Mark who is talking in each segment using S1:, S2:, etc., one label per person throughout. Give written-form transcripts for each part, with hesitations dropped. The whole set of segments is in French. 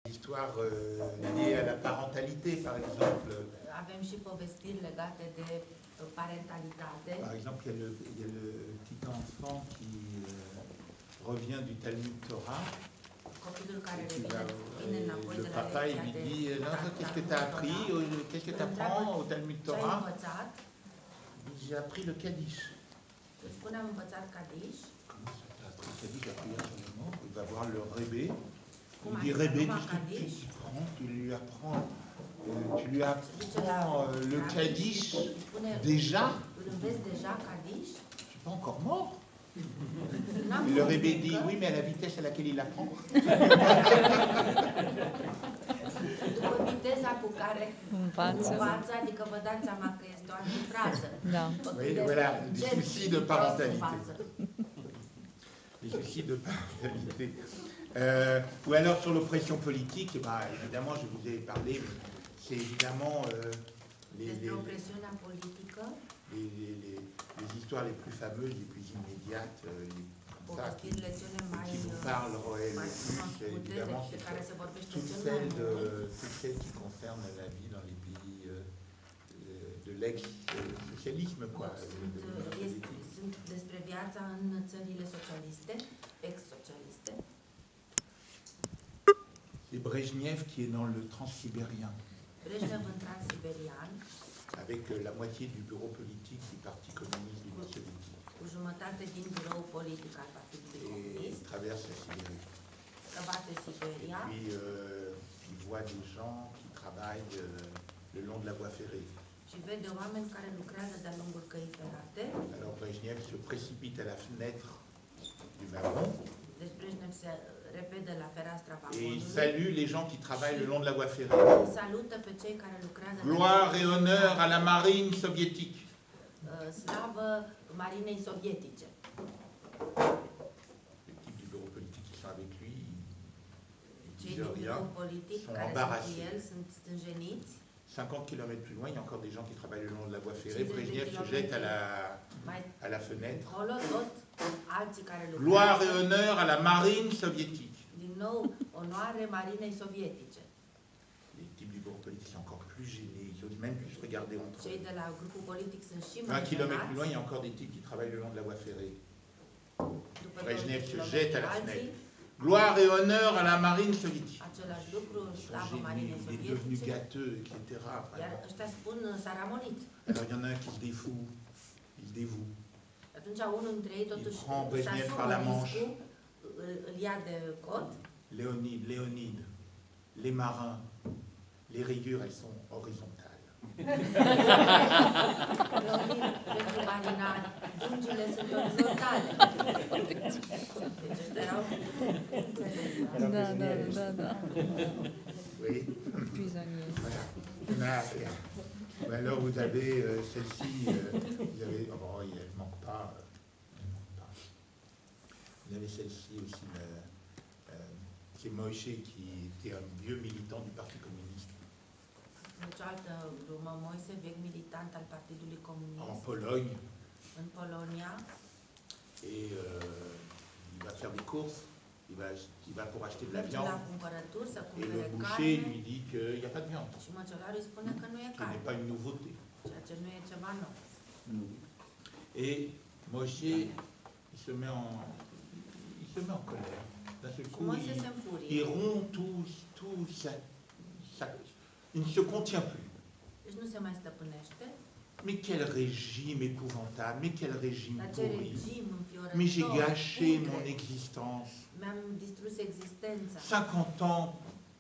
S1: Histoire liée à la parentalité, par exemple.
S2: Avem și povestiri legate de parentalitate.
S1: Par exemple, il y a le petit enfant qui revient du Talmud Torah.
S2: Copilul care
S1: Et
S2: vine înapoi
S1: le
S2: de la
S1: papa il lui dit non, qu'est-ce que tu as appris, qu'est-ce que tu apprends au Talmud Torah? J'ai appris le Kaddish.
S2: Îți spune, am învățat Kaddish.
S1: Comment ça t'as appris le Kaddish? La prière sur le nom. Il va voir le Rebbe. Il dit Rebbe, tu lui apprends le Kaddish déjà?
S2: Îl înveți deja Kaddish?
S1: Je suis pas encore mort. Et le Rebbe dit oui, mais à la vitesse à laquelle il apprend.
S2: După viteza cu care învață, adică vă dați seama că este o antifrază.
S1: Da. Oui, voilà, des soucis de parentalité. Des soucis de parentalité. Ou alors sur l'oppression politique, bah, évidemment, je vous ai parlé, c'est évidemment les histoires les plus fameuses, les plus immédiates, comme ça, qui nous parlent le plus, c'est évidemment toutes celles qui concernent la vie dans les pays de l'ex-socialisme, quoi.
S2: Sunt despre viața în țările socialiste, ex-socialiste.
S1: C'est Brejnev qui est dans le transsibérien.
S2: Brejnev în transsibérian.
S1: Avec la moitié du bureau politique du Parti communiste du Soviétique.
S2: Cu jumătate din biroul politic al Partidului Comunist.
S1: Il traverse la Sibérie.
S2: Străbate Siberia.
S1: Et puis il voit des gens qui travaillent le long de la voie ferrée.
S2: Și vede oameni care lucrează de-a lungul căii ferate.
S1: Alors Brejnev se précipite à la fenêtre du wagon.
S2: Deci Brejnev se repede la fereastra vagonului.
S1: Et il salue les gens qui travaillent le long de la voie ferrée.
S2: Salută pe cei care lucrează.
S1: Gloire et honneur à la marine soviétique.
S2: Slavă marinei sovietice.
S1: Les types du bureau politique qui sont avec lui, ils
S2: Cei
S1: disent
S2: din
S1: rien,
S2: biroul politic
S1: sont
S2: care sunt
S1: embarrassés.
S2: cu el sunt stânjeniți.
S1: 50 km plus loin, il y a encore des gens qui travaillent le long de la voie ferrée. Brejnev se jette à la fenêtre. Gloire et honneur à la marine soviétique.
S2: Din nou, onoare marinei sovietice.
S1: Les types du bureau politique sont encore plus gênés. Ils n'osent même plus se regarder entre eux.
S2: Cei de la grupul politic sunt și
S1: 20
S2: mai
S1: km plus loin, il y a encore des types qui travaillent le long de la voie ferrée.
S2: După
S1: Brejnev
S2: 20
S1: se jette à la
S2: alții,
S1: fenêtre. Gloire et honneur à la marine soviétique.
S2: același lucru,
S1: Ils
S2: slavă
S1: sont
S2: marinei
S1: gênés, il est devenu
S2: sovietice.
S1: gâteux, etc.
S2: Iar ăștia spun s-a ramonit.
S1: Alors il y en a un qui se défoue, il se dévoue.
S2: Atunci unul dintre ei totuși
S1: Il prend Brejnev par la manche.
S2: îl ia de cot.
S1: Léonide, les marins, les rayures, elles sont horizontales.
S2: Leonid, pentru marinari, dungile sunt orizontale. Deci ăștia erau...
S3: Da.
S1: Oui. Voilà. Alors vous avez celle-ci, vous avez, oh, elle manque pas. Vous avez celle-ci aussi, c'est Moïse qui était un vieux militant du Parti communiste.
S2: Cealaltă glumă, Moise, vechi militant al Partidului Comunist.
S1: En Pologne.
S2: În Polonia.
S1: Et il va faire des courses, il va pour acheter de la viande. Et le boucher lui dit qu'il n'y a pas de viande.
S2: Și măcelarul îi spune că nu e
S1: Ce
S2: carne.
S1: n'est pas une nouveauté.
S2: Ceea ce nu e ceva nou.
S1: Et Moshe, il se met en colère. D'un seul coup, il rompt tout il ne se contient plus.
S2: Deci nu se mai stăpânește.
S1: Mais quel régime épouvantable, mais quel régime
S2: Dar ce
S1: pourri.
S2: regim înfiorător.
S1: Mais j'ai gâché mon existence.
S2: Mi-am distrus existența.
S1: 50 ans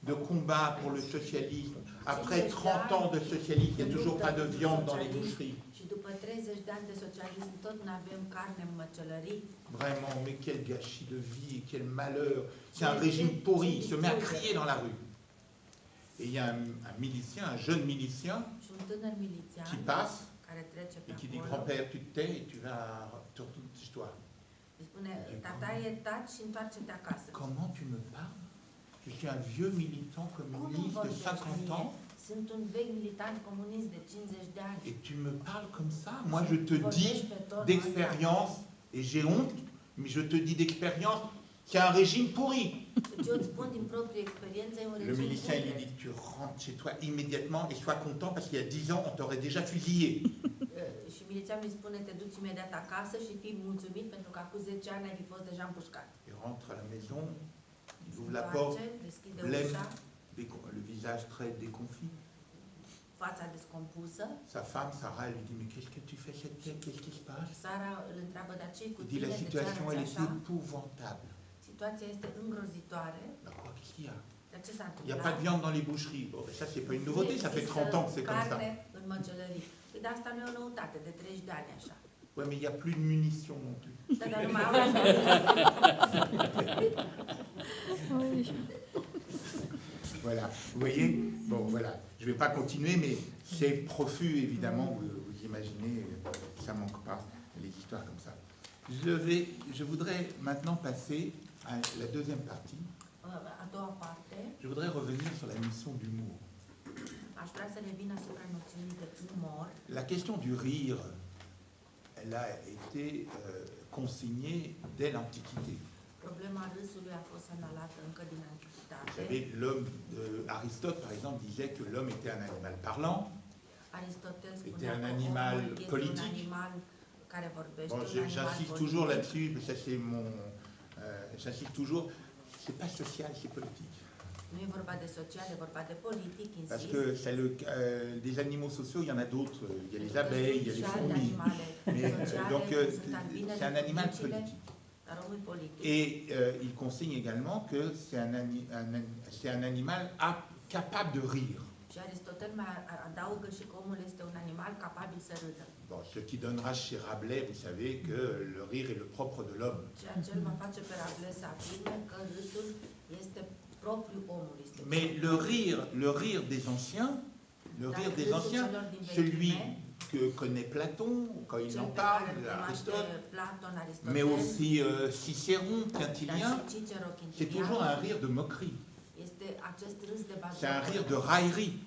S1: de combat pour le socialisme. Après 30 ans de socialisme, il n'y a toujours pas de viande dans les boucheries.
S2: Și după 30 de ani de socialism tot nu avem carne în măcelării.
S1: Vraiment, mais quel gâchis de vie, quel malheur. C'est un régime pourri, il se met à crier dans la rue. Et il y a un milicien, un jeune milicien, qui passe et qui dit grand-père, tu te tais et tu retournes chez toi. Comment tu me parles? Je suis un vieux militant communiste de 50 ans. Et tu me parles comme ça? Moi, je te dis d'expérience, et j'ai honte, mais je te dis d'expérience, C'est un régime pourri. Le milicien lui dit, tu rentres chez toi immédiatement et sois content parce qu'il y a 10 ans, on t'aurait déjà fusillé.
S2: Și milițianul îi spune, te duci imediat acasă și fii mulțumit pentru că acum 10 ani ai fi fost deja împușcat.
S1: Il rentre à la maison, il ouvre la porte, blême, le visage très déconfit.
S2: Fața descompusă.
S1: Sa femme, Sarah, elle lui dit, mais qu'est-ce que tu fais cette tête? Qu'est-ce qui se passe?
S2: Sara îl întreabă, dar ce-i cu
S1: Il dit,
S2: tine?
S1: la
S2: De ce
S1: situation, elle
S2: arăți
S1: est
S2: așa?
S1: épouvantable.
S2: Situația este îngrozitoare.
S1: Bah quoi, qu'est-ce qu'il y a?
S2: Dar ce s-a
S1: Il n'y a
S2: întâmplat?
S1: pas de viande dans les boucheries. Bon, ça, c'est pas une nouveauté, ça fait 30 ans que c'est comme ça.
S2: Carne în măcelării. Păi, dar asta nu e o noutate, de 30 de ani așa.
S1: Ouais, mais il n'y a plus de munitions non plus.
S2: Dar nu mai au la
S1: Voilà, vous voyez? Bon, voilà, je ne vais pas continuer, mais c'est profus, évidemment, vous imaginez, ça ne manque pas, les histoires comme ça. Je voudrais maintenant passer à la deuxième partie.
S2: A doua parte.
S1: Je voudrais revenir sur la notion d'humour.
S2: Aș vrea să revin asupra noțiunii de umor.
S1: La question du rire, elle a été consignée dès l'Antiquité.
S2: Problema râsului a fost semnalată încă din antichitate.
S1: Vous savez, l'homme, Aristote par exemple disait que l'homme était un animal parlant, était un animal politique. Bon, j'insiste toujours là-dessus, mais ça c'est mon, j'insiste toujours, c'est pas social, c'est politique. Parce que des animaux sociaux, il y en a d'autres. Il y a les abeilles, il y a les fourmis. Mais, donc, c'est un animal politique. Et il consigne également que c'est un animal capable de rire. Bon, ce qui donnera chez Rabelais, vous savez, que le rire est le propre de l'homme. Mais le rire des anciens, celui que connaît Platon, quand il en parle, Aristote, mais aussi Cicéron, Quintilien, c'est toujours un rire de moquerie. C'est un rire de raillerie.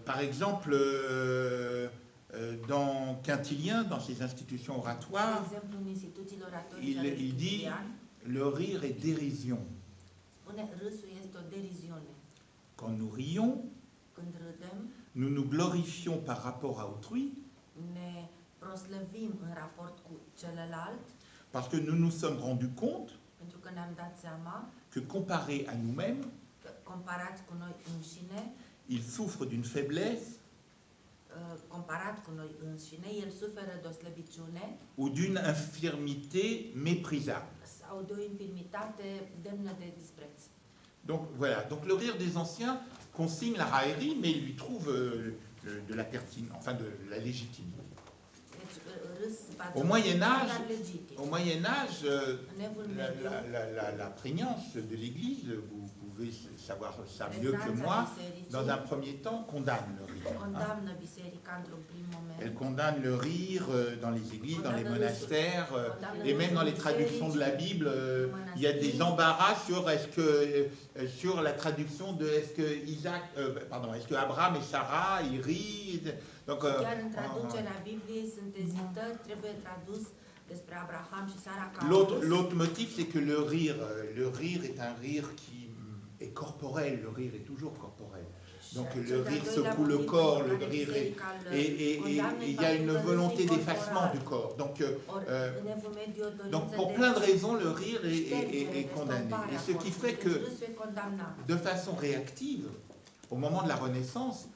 S1: Par exemple, dans Quintilien, dans ses institutions oratoires, il dit le rire est dérision. Quand nous rions, nous nous glorifions par rapport à autrui, parce que nous nous sommes rendus compte que comparé à nous-mêmes, il souffre d'une faiblesse ou d'une infirmité méprisable. Donc voilà, donc le rire des anciens consigne la raillerie, mais il lui trouve de la pertinence, enfin de la légitimité. Au Moyen Âge, la prégnance de l'Église, vous pouvez savoir ça mieux que moi, dans un premier temps, condamne le rire. Elle condamne le rire dans les églises, dans les monastères, et même dans les traductions de la Bible, il y a des embarras sur la traduction de est-ce que Abraham et Sarah, ils rient. Donc, l'autre motif, c'est que le rire est un rire qui est corporel, le rire est toujours corporel. Donc le rire secoue le corps, le rire et il y a une volonté d'effacement du corps. Donc pour plein de raisons, le rire est condamné. Et ce qui fait que, de façon réactive, au moment de la Renaissance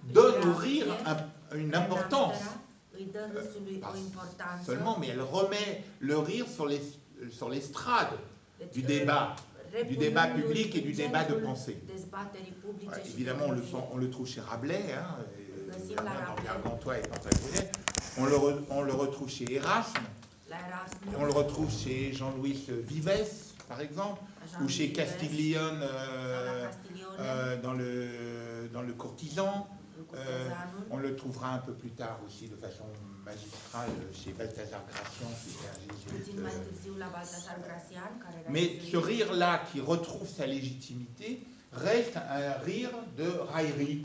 S1: donne au rire une importance. Pas seulement, mais elle remet le rire sur l'estrade du débat public et du débat de pensée. Évidemment, on le trouve chez Rabelais, dans Gargantua et Pantagruel. On le retrouve chez Erasme, on le retrouve chez Jean-Louis Vives, par exemple, ou chez Castiglione dans le Courtisan. On le trouvera un peu plus tard aussi de façon magistrale chez Balthazar Gracian, qui était un jésuite. Mais ce rire-là qui retrouve sa légitimité reste un rire de raillerie.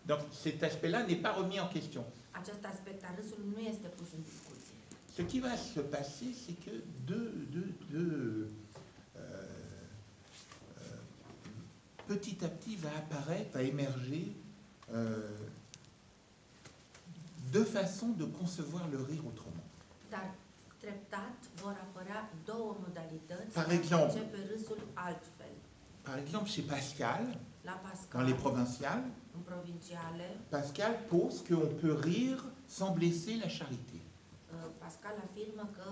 S1: Donc cet aspect-là n'est pas remis en question.
S2: Acest aspect al râsului nu este pus în discuție.
S1: Ce qui va se passer, c'est que petit à petit va apparaître, va émerger deux façons de concevoir le rire autrement.
S2: Dar treptat vor apărea două modalități
S1: Par
S2: de a
S1: exemple,
S2: concepe râsul altfel.
S1: Par exemple, chez Pascal,
S2: La Pascal,
S1: dans les provinciales,
S2: în provinciale,
S1: Pascal pose qu'on peut rire sans blesser la charité.
S2: Pascal afirmă că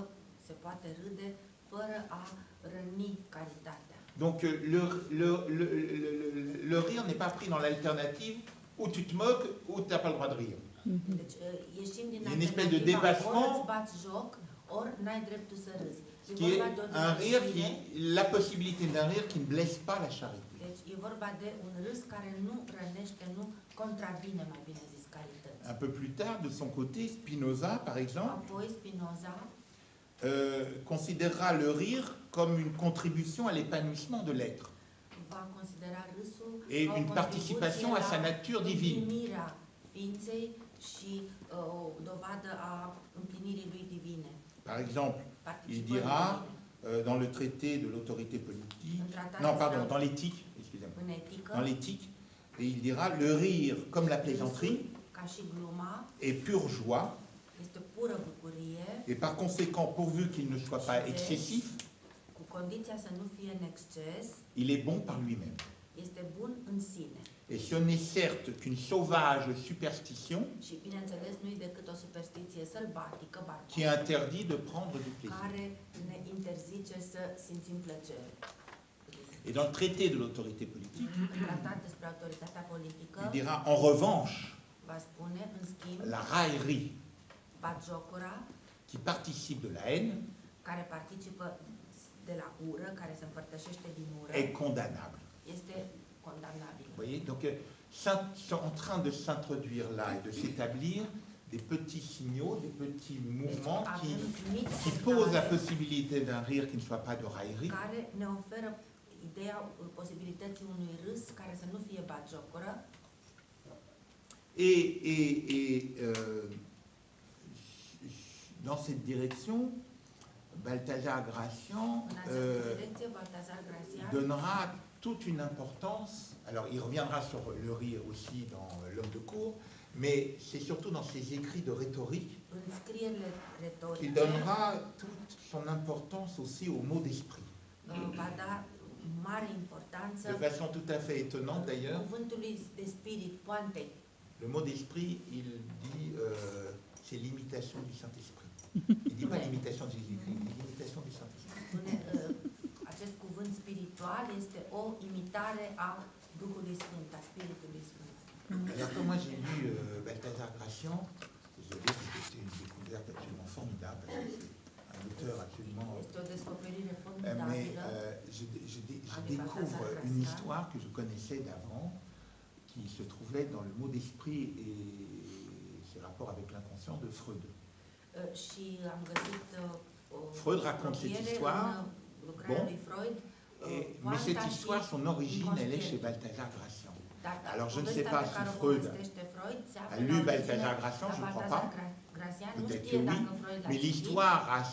S2: se poate râde fără a răni caritatea.
S1: Donc le rire n'est pas pris dans l'alternative où tu te moques ou tu n'as pas le droit de rire.
S2: Deci ieșim din
S1: une espèce de
S2: alternativa
S1: dépassement,
S2: ori îți bați joc, ori n-ai dreptul să râzi.
S1: qui est un rire la possibilité d'un rire qui ne blesse pas la charité.
S2: Deci e vorba de un râs care nu rănește, nu contravine, mai bine zis, calității.
S1: Un peu plus tard, de son côté, Spinoza, par exemple,
S2: Apoi Spinoza
S1: considérera le rire comme une contribution à l'épanouissement de l'être
S2: va considera râsul
S1: et
S2: ca o
S1: une participation à sa nature divine.
S2: împlinirea ființei și o dovadă a împlinirii lui divine.
S1: Par exemple, il dira dans le traité de l'autorité politique, non pardon, dans l'éthique, excusez-moi, dans l'éthique, et il dira le rire comme la plaisanterie est pure joie, et par conséquent, pourvu qu'il ne soit pas excessif, il est bon par lui-même. Et ce n'est certes qu'une sauvage superstition qui interdit de prendre du plaisir. Et dans le traité de l'autorité politique, il dira en revanche la raillerie qui participe de la haine est condamnable. Vous voyez, donc sont en train de s'introduire là et de s'établir des petits signaux, des petits mouvements qui posent la possibilité d'un rire qui ne soit pas de raillerie. Et dans cette direction, Balthazar Gracian donnera toute une importance. Alors, il reviendra sur le rire aussi dans L'homme de cour, mais c'est surtout dans ses écrits de rhétorique qu'il donnera toute son importance aussi au mot d'esprit. De façon tout à fait étonnante d'ailleurs. Le mot d'esprit, il dit c'est l'imitation du Saint-Esprit. Il ne dit pas l'imitation du Jésus-Christ, il dit l'imitation du Saint-Esprit.
S2: Acest cuvânt spiritual este o imitare a Duhului Sfânt, a Spiritului Sfânt.
S1: Alors quand moi j'ai lu Balthazar Gracian, désolé, c'était une découverte absolument formidable, parce que c'est un auteur absolument... mais je découvre une histoire que je connaissais d'avant, qui se trouvait dans le mot d'esprit et ses rapports avec l'inconscient de Freud. Freud raconte cette histoire, bon, mais cette histoire, son origine, elle est chez Balthazar Gracian. Alors je ne sais pas si Freud a lu Balthazar Gracian, je ne crois pas, peut-être que oui, mais l'histoire a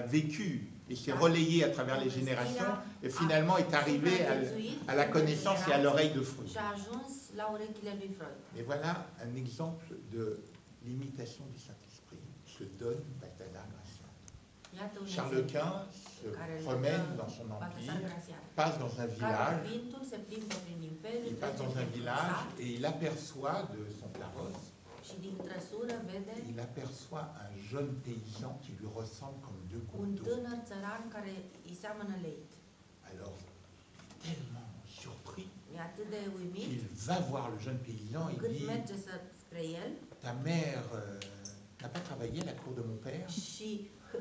S1: vécu et s'est relayée à travers les générations et finalement est arrivée à la connaissance et à l'oreille de Freud. Et voilà un exemple de l'imitation du Saint-Esprit que donne Balthazar Gracian. Charles Quint se promène dans son empire, passe dans un village, il passe dans un village et il aperçoit de son carrosse, il aperçoit un jeune paysan qui lui ressemble comme deux gouttes d'eau. Alors, tellement surpris, il va voir le jeune paysan et dit ta mère n'a pas travaillé à la cour de mon père? Et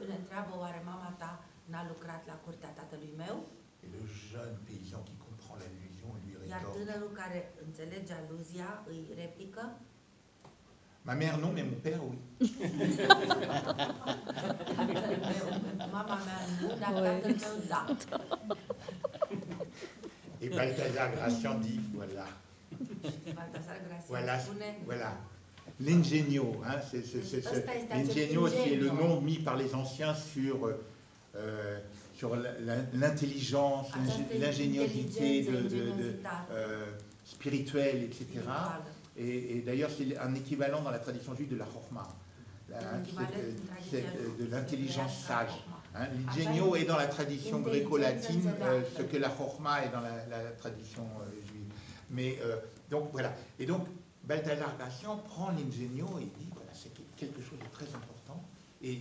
S1: le jeune paysan qui comprend l'allusion lui rétorque ma mère non, mais mon père oui. Et Balthazar Gracian dit voilà, Voilà. L'ingegno, hein, l'ingegno, c'est le nom mis par les anciens sur l'intelligence, l'ingéniosité spirituelle, etc. Et d'ailleurs, c'est un équivalent dans la tradition juive de la chorma, de l'intelligence sage. Hein. L'ingegno est dans la tradition gréco-latine ce que la chorma est dans la tradition juive. Mais donc voilà. Et donc Balthazar Gracian prend l'ingegno et dit voilà, c'est quelque chose de très important. Et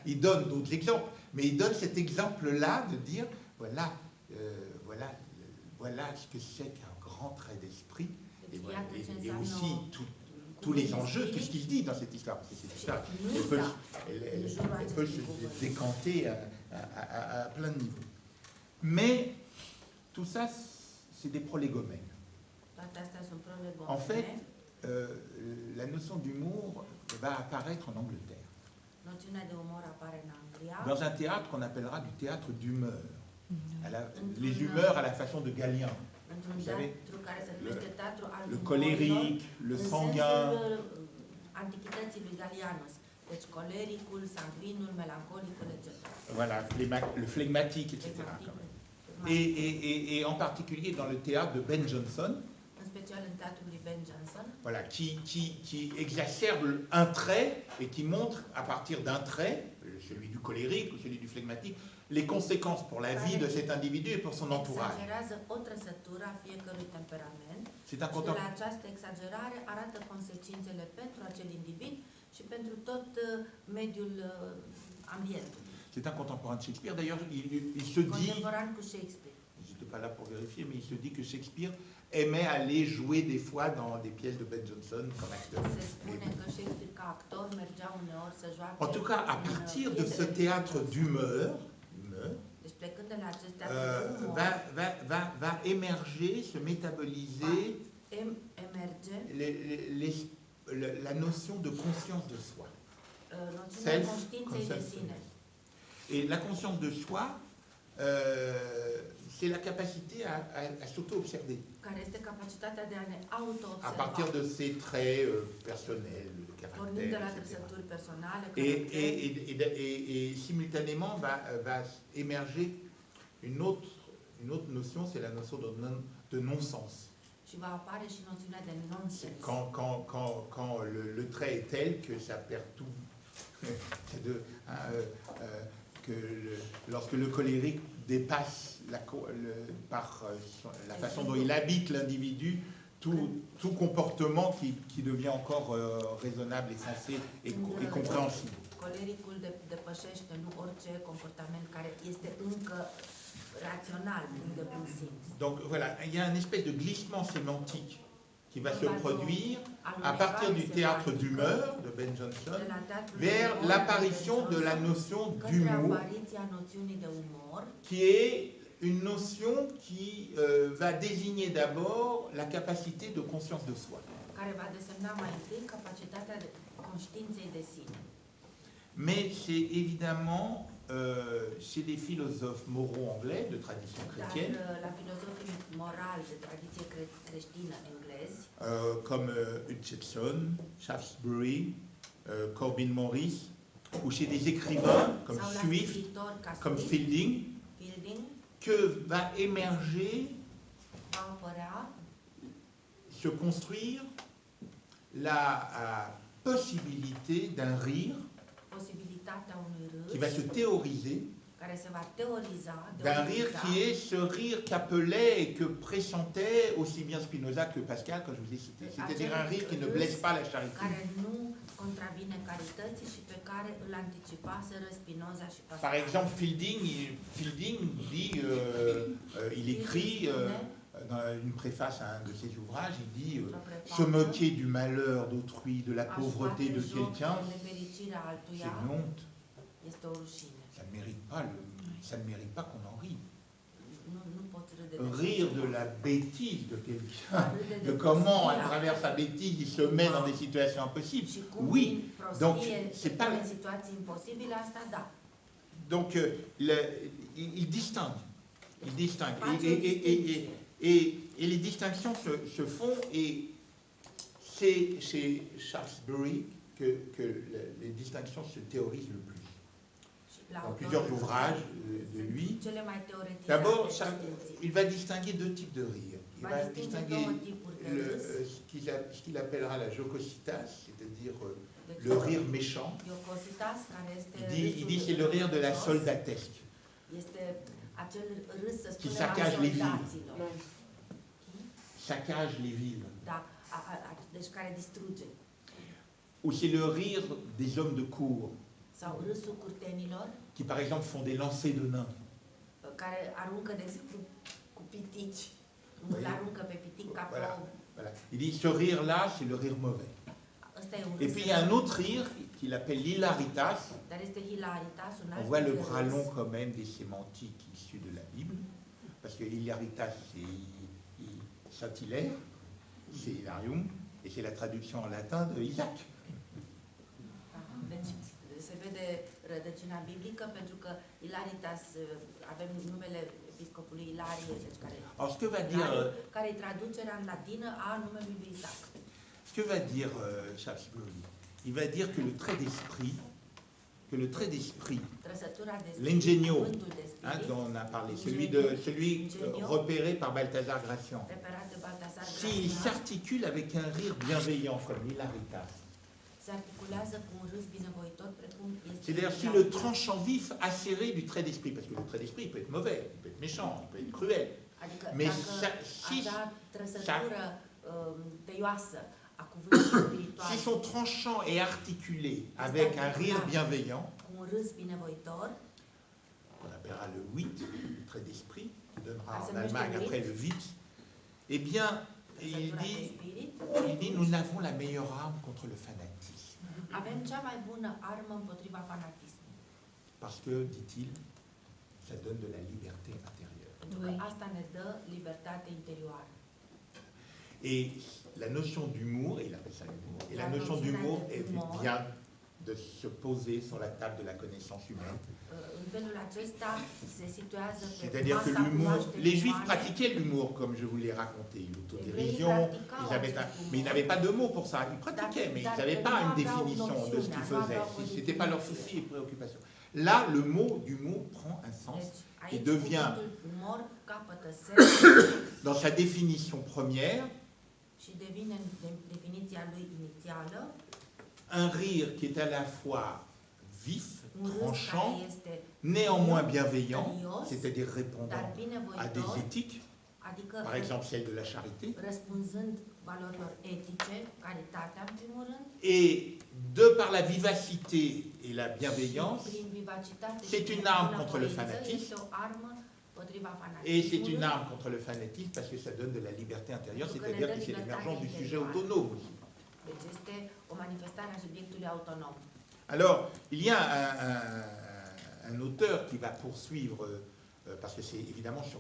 S1: il donne d'autres exemples, mais il donne cet exemple-là de dire voilà, voilà ce que c'est qu'un grand trait d'esprit, et aussi tous les enjeux. Qu'est-ce qu'il dit dans cette histoire? Cette histoire, elle peut se décanter à plein de niveaux. Mais tout ça, c'est des prolégomènes. En fait, la notion d'humour va apparaître en Angleterre. Dans un théâtre qu'on appellera du théâtre d'humeur. Les humeurs à la façon de Galien. Vous savez, le colérique, le sanguin. Voilà, le flegmatique, etc. Et en particulier dans le théâtre de Ben Jonson, voilà, qui exacerbe un trait et qui montre à partir d'un trait, celui du colérique ou celui du flegmatique, les conséquences pour la vie de cet individu et pour son entourage. C'est un contemporain. C'est un contemporain de Shakespeare. D'ailleurs, il se dit, je n'étais pas là pour vérifier, mais il se dit que Shakespeare aimait aller jouer des fois dans des pièces de Ben Jonson comme acteur. En tout cas, à partir de ce théâtre d'humeur, va émerger, se métaboliser la notion de conscience de soi. Et la conscience de soi, c'est la capacité à s'auto-observer. À partir de ses traits personnels, de caractère, etc. Et simultanément va émerger une autre notion, c'est la notion de non-sens. Quand le trait est tel que ça perd tout. Lorsque le colérique dépasse par la façon dont il habite l'individu, tout comportement qui devient encore raisonnable et sensé et compréhensible. Donc voilà, il y a une espèce de glissement sémantique qui va se produire à partir du théâtre d'humeur de Ben Jonson vers l'apparition de la notion d'humour, qui est une notion qui va désigner d'abord la capacité de conscience de soi. Mais c'est évidemment chez les philosophes moraux anglais de tradition chrétienne, comme Hutcheson, Shaftesbury, Corbin Morris, ou chez des écrivains comme Swift, comme Fielding, que va émerger, se construire la possibilité d'un rire qui va se théoriser, d'un rire qui est ce rire qu'appelait et que pressentait aussi bien Spinoza que Pascal, quand je vous ai cité. C'est-à-dire un rire qui ne blesse pas la charité. Par exemple, Fielding dit, il écrit dans une préface à un de ses ouvrages, il dit se moquer du malheur d'autrui, de la pauvreté de quelqu'un, c'est une honte. Ça ne mérite pas qu'on en rie. Rire de la bêtise de quelqu'un, de comment à travers sa bêtise il se met dans des situations impossibles. Oui, donc c'est pas. Donc il distingue. Et les distinctions se font, et c'est chez Shaftesbury que les distinctions se théorisent le plus. Dans plusieurs ouvrages de lui. D'abord, il va distinguer deux types de rire. Il va distinguer ce qu'il appellera la jocositas, c'est-à-dire le rire méchant. Il dit c'est le rire de la soldatesque, qui saccage les villes. Saccage les villes. Ou c'est le rire des hommes de cour, qui par exemple font des lancers de nains. Voilà. Il dit ce rire-là, c'est le rire mauvais. Et puis il y a un autre rire qu'il appelle l'hilaritas. On voit le bras long quand même des sémantiques issues de la Bible, parce que l'hilaritas, c'est Saint-Hilaire, c'est Hilarium, et c'est la traduction en latin de Isaac.
S2: Se vede rădăcina biblică, pentru că Hilaritas, avem numele episcopului Ilarie, deci care e traducerea în latină a numelui lui Isaac.
S1: Ce que va dire Shaftesbury? Il va dire que le trait d'esprit, l'ingénio, dont on a parlé, celui repéré par Balthazar Gracian, s'il s'articule avec un rire bienveillant comme l'hilaritas, c'est-à-dire si le tranchant vif acéré du trait d'esprit, parce que le trait d'esprit peut être mauvais, il peut être méchant, il peut être cruel, mais si son tranchant est articulé avec un rire bienveillant, on appellera le wit, le trait d'esprit, qui donnera en Allemagne après le wit, eh bien, il dit nous n'avons la meilleure arme contre le fanatisme. Parce que, dit-il, ça donne de la liberté intérieure. Et la notion d'humour, et il appelle ça l'humour, et la notion d'humour vient de se poser sur la table de la connaissance humaine. C'est-à-dire que l'humour, les Juifs pratiquaient l'humour, comme je vous l'ai raconté, l'autodérision, mais ils n'avaient pas de mots pour ça. Ils pratiquaient, mais ils n'avaient pas une définition de ce qu'ils faisaient. Ce n'était pas leur souci et préoccupation. Là, le mot d'humour prend un sens et devient, dans sa définition première, un rire qui est à la fois vif, tranchant, néanmoins bienveillant, c'est-à-dire répondant à des éthiques, par exemple celle de la charité, et de par la vivacité et la bienveillance, c'est une arme contre le fanatisme, et c'est une arme contre le fanatisme parce que ça donne de la liberté intérieure, c'est-à-dire que c'est l'émergence du sujet autonome aussi. Alors, il y a un auteur qui va poursuivre, parce que c'est évidemment sur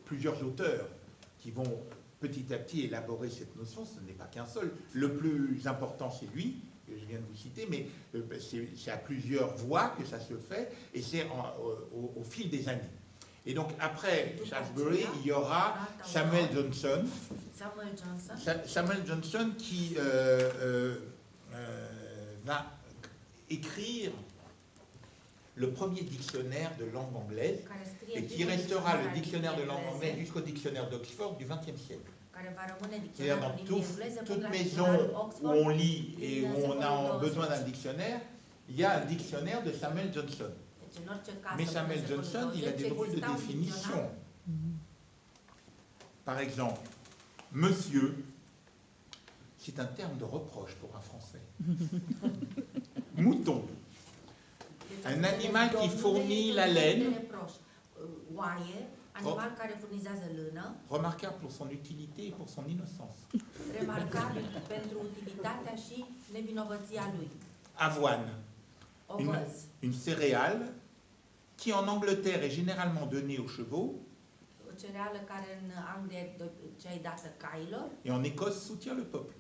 S1: plusieurs auteurs qui vont petit à petit élaborer cette notion, ce n'est pas qu'un seul. Le plus important, c'est lui, que je viens de vous citer, mais c'est à plusieurs voix que ça se fait, et c'est au fil des années. Et donc, après Shaftesbury, il y aura Samuel Johnson. Samuel Johnson qui va écrire le premier dictionnaire de langue anglaise et qui restera le dictionnaire de langue anglaise jusqu'au dictionnaire d'Oxford du XXe siècle. C'est-à-dire dans toute maison où on lit et où on a besoin d'un dictionnaire, il y a un dictionnaire de Samuel Johnson. Mais Samuel Johnson, il a des drôles de définitions. Par exemple, monsieur, c'est un terme de reproche pour un Français. Mouton, un animal qui fournit la laine, remarquable pour son utilité et pour son innocence. Avoine, une céréale qui en Angleterre est généralement donnée aux chevaux et en Écosse soutient le peuple.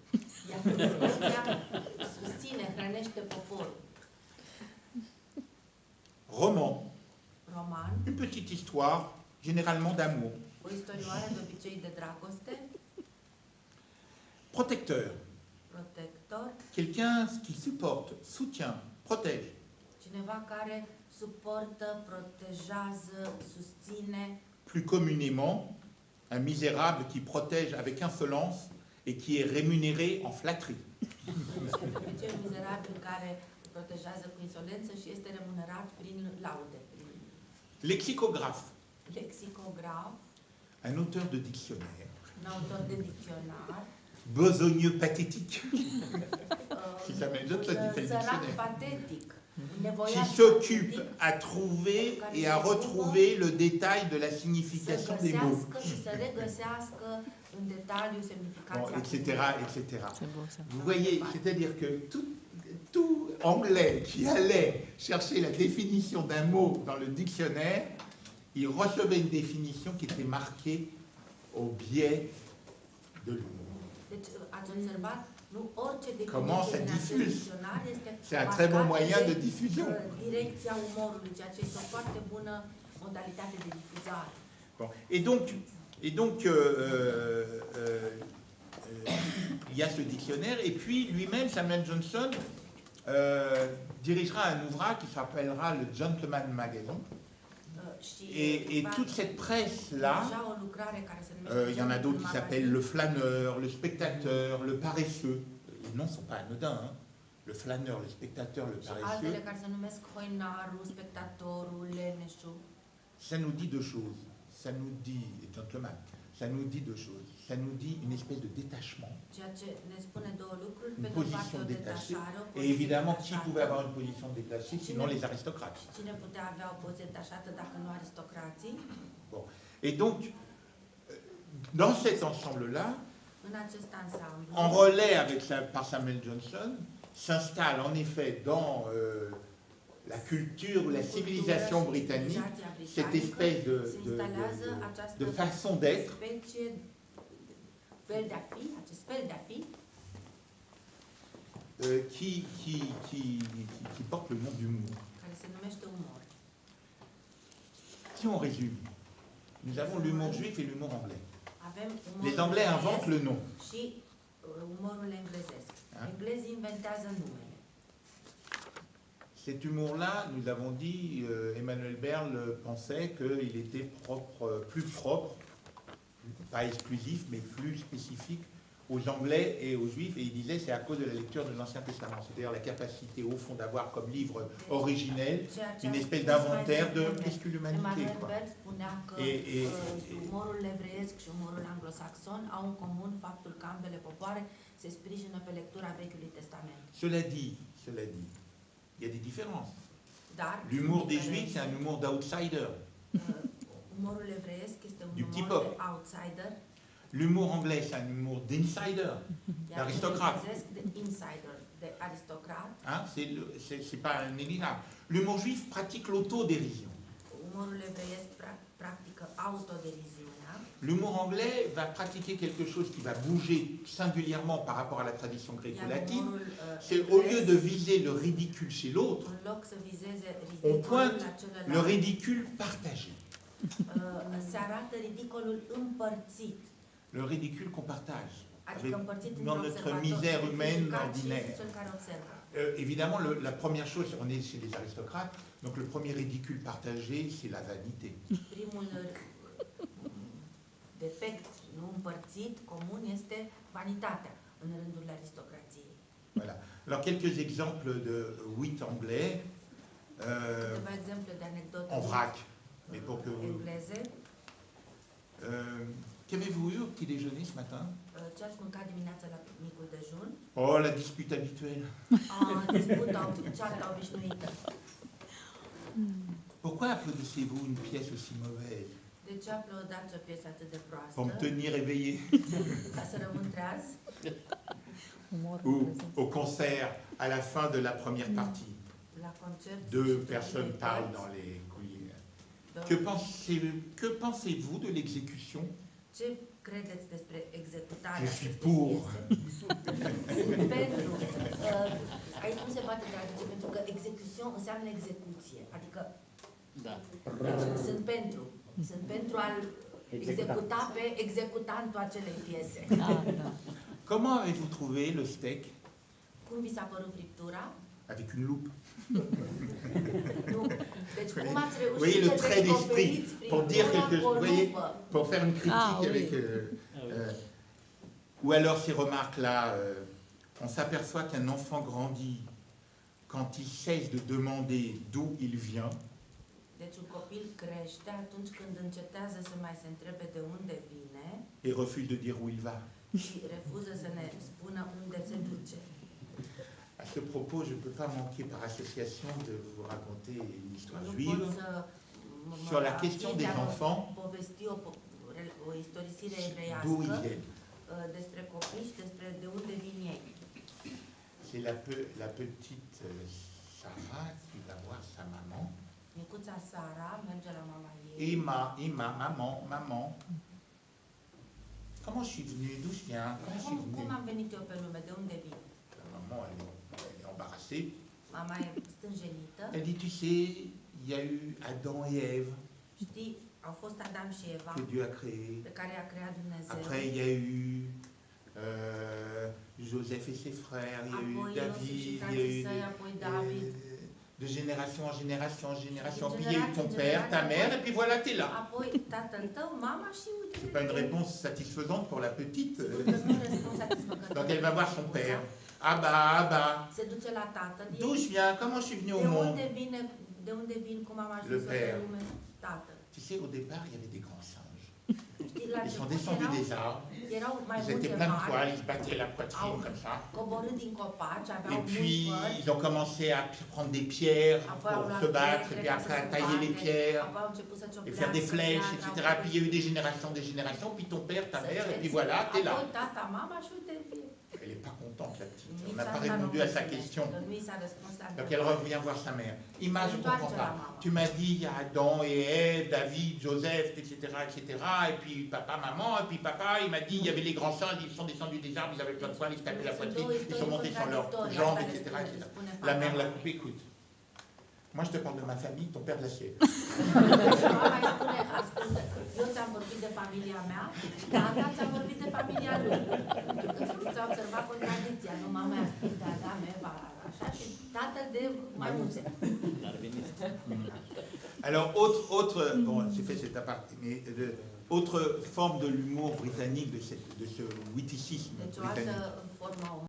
S1: Roman, une petite histoire généralement d'amour.
S2: O istorioară de obicei de dragoste.
S1: Protecteur.
S2: Protector.
S1: Quelqu'un qui supporte, soutient, protège.
S2: Cineva care suportă, protejează, susține.
S1: Plus communément, un misérable qui protège avec insolence et qui est rémunéré en flatterie.
S2: Un miserabil care protejează cu insolență și este remunerat prin laude.
S1: Lexicographe.
S2: Lexicographe.
S1: Un auteur de dictionnaire.
S2: Un autor de dicționar.
S1: Besogneux pathétique. Si ça met d'autres, ça dit le dictionnaire.
S2: Pathétique.
S1: Qui s'occupe à trouver et à retrouver le détail de la signification des mots. Bon, etc., etc. Vous voyez, c'est-à-dire que tout Anglais qui allait chercher la définition d'un mot dans le dictionnaire, il recevait une définition qui était marquée au biais de l'humour. Comment ça diffuse? C'est un très bon moyen de diffusion. Bon. Et donc il y a ce dictionnaire, et puis lui-même, Samuel Johnson, dirigera un ouvrage qui s'appellera le Gentleman Magazine. Et toute cette presse-là, il y en a d'autres qui s'appellent le flâneur, le spectateur, le paresseux. Les noms ne sont pas anodins, hein. Le flâneur, le spectateur, le paresseux. Ça nous dit deux choses. Ça nous dit, gentleman, ça nous dit deux choses. Ça nous dit une espèce de détachement, une position détachée. Et évidemment, qui pouvait avoir une position détachée, sinon les aristocrates. Bon. Et donc, dans cet ensemble-là, en relais par Samuel Johnson, s'installe en effet dans la culture ou la civilisation britannique cette espèce de façon d'être qui porte le nom d'humour. Si on résume, nous avons l'humour juif et l'humour anglais. Les Anglais inventent le nom. Hein? Cet humour-là, nous avons dit, Emmanuel Berle pensait qu'il était plus propre, pas exclusif, mais plus spécifique aux Anglais et aux Juifs, et il disait c'est à cause de la lecture de l'Ancien Testament, c'est-à-dire la capacité au fond d'avoir comme livre originel une espèce d'inventaire de qu'est-ce que l'humanité. Cela dit, il y a des différences. L'humour des Juifs, c'est un humour d'outsider. Du petit peuple. L'humour anglais, c'est un humour d'insider, d'aristocrate. Hein, c'est pas négligeable. L'humour juif pratique l'autodérision. L'humour anglais va pratiquer quelque chose qui va bouger singulièrement par rapport à la tradition gréco-latine. C'est au lieu de viser le ridicule chez l'autre, on pointe le ridicule partagé. Le ridicule qu'on partage dans notre misère humaine ordinaire. Évidemment, la première chose, on est chez les aristocrates, donc le premier ridicule partagé, c'est la vanité. Voilà. Alors, quelques exemples de wit anglais en vrac. Mais pour que vous... Qu'avez-vous eu au petit déjeuner ce matin? Oh, la dispute habituelle. Pourquoi applaudissez-vous une pièce aussi mauvaise? Pour me tenir éveillé. Ou au concert, à la fin de la première partie, deux personnes parlent dans les coulisses. Que pensez-vous de l'exécution? Je suis pour.
S2: Aici nu se poate traduce pentru că execution înseamnă execuție. Adică sunt pentru a-l executa pe executantul acelei piese.
S1: Comment avez-vous trouvé le steak?
S2: Cum vi s-a părut friptura?
S1: Avec une loupe.
S2: Nu. Deci cum ați
S1: Vous voyez
S2: reușit
S1: le
S2: să
S1: trait d'esprit,
S2: descoperiți
S1: pour dire
S2: friptura
S1: quelque
S2: cu o
S1: chose, vous voyez,
S2: lupă?
S1: pour faire une critique avec... ou alors ces remarques-là, on s'aperçoit qu'un enfant grandit quand il cesse de demander d'où il vient.
S2: Deci un copil crește atunci când încetează să mai se întrebe de unde vine
S1: et refuse de dire où il va.
S2: și refuză să ne spună unde se duce.
S1: À ce propos, je ne peux pas manquer par association de vous raconter une histoire juive sur la question des enfants, d'où ils viennent. C'est la petite Sarah qui va voir sa maman. Et ma maman. Comment je suis venue? D'où je viens? Comment je suis venue? La maman, elle est embarrassée. Elle dit, tu sais, il y a eu Adam et Ève que Dieu a créé. Après, il y a eu Joseph et ses frères, il y a eu David, il y a eu de génération en génération, puis il y a eu ton père, ta mère, et puis voilà, t'es là. C'est pas une réponse satisfaisante pour la petite. Donc elle va voir son père. Abba. D'où je viens? Comment je suis venu au monde? Le père. Tu sais, au départ, il y avait des grands singes. Ils sont descendus des arbres. Ils étaient pleins de poils, ils se battaient la poitrine comme ça. Et puis, ils ont commencé à prendre des pierres pour se battre, et puis après à tailler les pierres, et faire des flèches, etc. Puis il y a eu des générations, puis ton père, ta mère, et puis voilà, t'es là. Elle n'est pas contente, la petite. On n'a pas répondu à sa question. Donc elle revient voir sa mère. Imma, je ne comprends pas. Tu m'as dit, il y a Adam et Ève, David, Joseph, etc., etc. Et puis papa, maman, et puis papa, il m'a dit, il y avait les grands singes, ils sont descendus des arbres, ils avaient plein de poils, ils se tapaient la poitrine, ils sont montés sur leurs jambes, etc., etc. La mère l'a coupé, écoute. Moi, je te parle de ma famille, ton père de la sienne. Alors, autre bon, j'ai fait cet aparté, mais autre forme de l'humour britannique, de ce witticisme britannique.